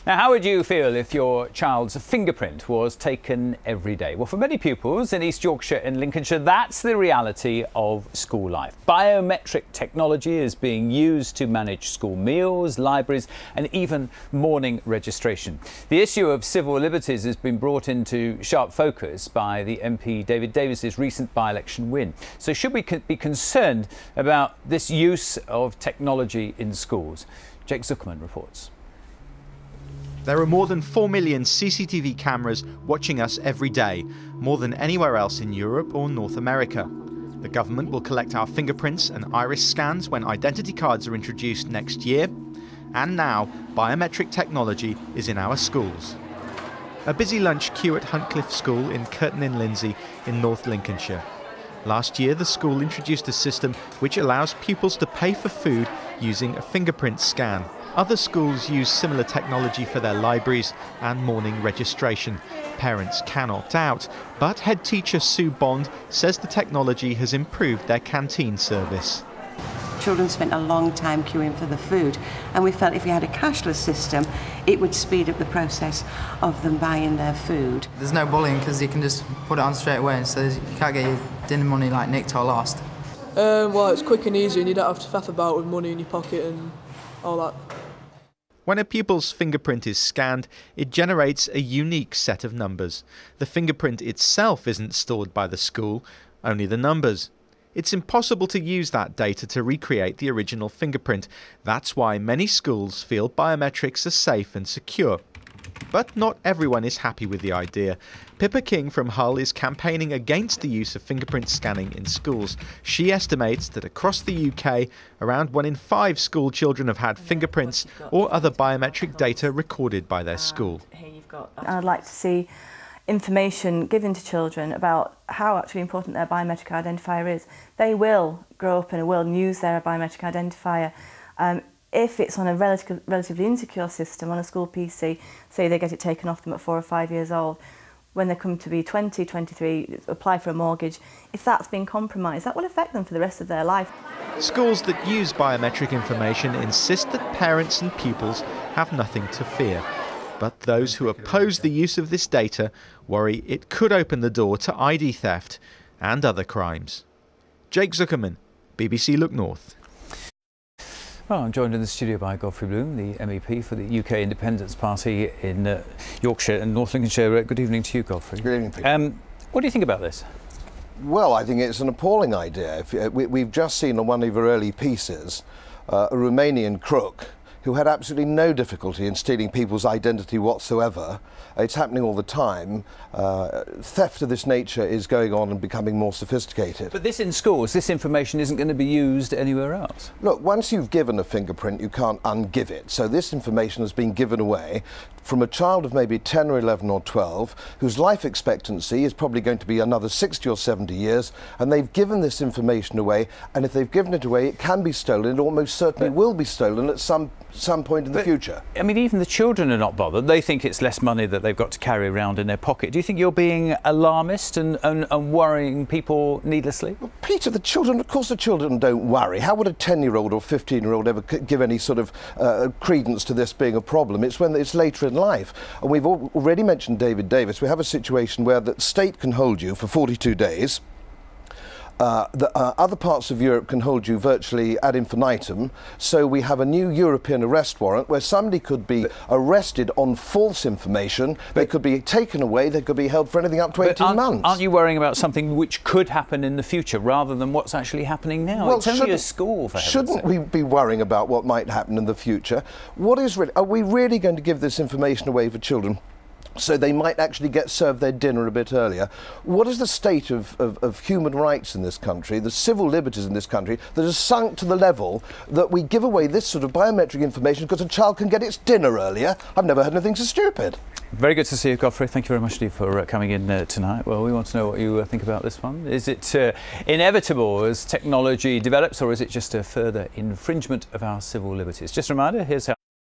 Now, how would you feel if your child's fingerprint was taken every day? Well, for many pupils in East Yorkshire and Lincolnshire, that's the reality of school life. Biometric technology is being used to manage school meals, libraries and even morning registration. The issue of civil liberties has been brought into sharp focus by the MP David Davis's recent by-election win. So should we be concerned about this use of technology in schools? Jake Zuckerman reports. There are more than 4 million CCTV cameras watching us every day, more than anywhere else in Europe or North America. The government will collect our fingerprints and iris scans when identity cards are introduced next year. And now, biometric technology is in our schools. A busy lunch queue at Huntcliffe School in Curtin-in-Lindsey in North Lincolnshire. Last year, the school introduced a system which allows pupils to pay for food using a fingerprint scan. Other schools use similar technology for their libraries and morning registration. Parents can opt out, but head teacher Sue Bond says the technology has improved their canteen service. Children spent a long time queuing for the food, and we felt if we had a cashless system, it would speed up the process of them buying their food. There's no bullying because you can just put it on straight away, and so you can't get your dinner money like nicked or lost. Well, it's quick and easy, and you don't have to faff about with money in your pocket and all that. When a pupil's fingerprint is scanned, it generates a unique set of numbers. The fingerprint itself isn't stored by the school, only the numbers. It's impossible to use that data to recreate the original fingerprint. That's why many schools feel biometrics are safe and secure. But not everyone is happy with the idea. Pippa King from Hull is campaigning against the use of fingerprint scanning in schools. She estimates that across the UK, around 1 in 5 school children have had fingerprints or other biometric data recorded by their school. I'd like to see information given to children about how actually important their biometric identifier is. They will grow up and will use their biometric identifier. If it's on a relatively insecure system, on a school PC, say they get it taken off them at 4 or 5 years old, when they come to be 20, 23, apply for a mortgage, if that's been compromised, that will affect them for the rest of their life. Schools that use biometric information insist that parents and pupils have nothing to fear. But those who oppose the use of this data worry it could open the door to ID theft and other crimes. Jake Zuckerman, BBC Look North. Well, I'm joined in the studio by Godfrey Bloom, the MEP for the UK Independence Party in Yorkshire and North Lincolnshire. Good evening to you, Godfrey. Good evening, Peter. What do you think about this? Well, I think it's an appalling idea. We've just seen on one of your early pieces a Romanian crook who had absolutely no difficulty in stealing people's identity whatsoever. It's happening all the time. Theft of this nature is going on and becoming more sophisticated. But this in schools, this information isn't going to be used anywhere else. Look, once you've given a fingerprint, you can't ungive it. So this information has been given away from a child of maybe 10 or 11 or 12, whose life expectancy is probably going to be another 60 or 70 years, and they've given this information away, and if they've given it away, it can be stolen. It almost certainly will be stolen at some point in the future. I mean, even the children are not bothered. They think it's less money that they've got to carry around in their pocket. Do you think you're being alarmist and worrying people needlessly? Well, Peter, the children, of course the children don't worry. How would a 10-year-old or 15-year-old ever give any sort of credence to this being a problem? It's when it's later in life. And we've already mentioned David Davis. We have a situation where the state can hold you for 42 days. Other parts of Europe can hold you virtually ad infinitum, so we have a new European arrest warrant where somebody could be arrested on false information, they could be taken away, they could be held for anything up to 18 months. Aren't you worrying about something which could happen in the future rather than what's actually happening now? Well, it's only a school, for heaven's sake. Shouldn't we be worrying about what might happen in the future? Are we really going to give this information away for children so they might actually get served their dinner a bit earlier? What is the state of human rights in this country, the civil liberties in this country, that has sunk to the level that we give away this sort of biometric information because a child can get its dinner earlier? I've never heard anything so stupid. Very good to see you, Godfrey. Thank you very much indeed for coming in tonight. Well, we want to know what you think about this one. Is it inevitable as technology develops, or is it just a further infringement of our civil liberties? Just a reminder, here's how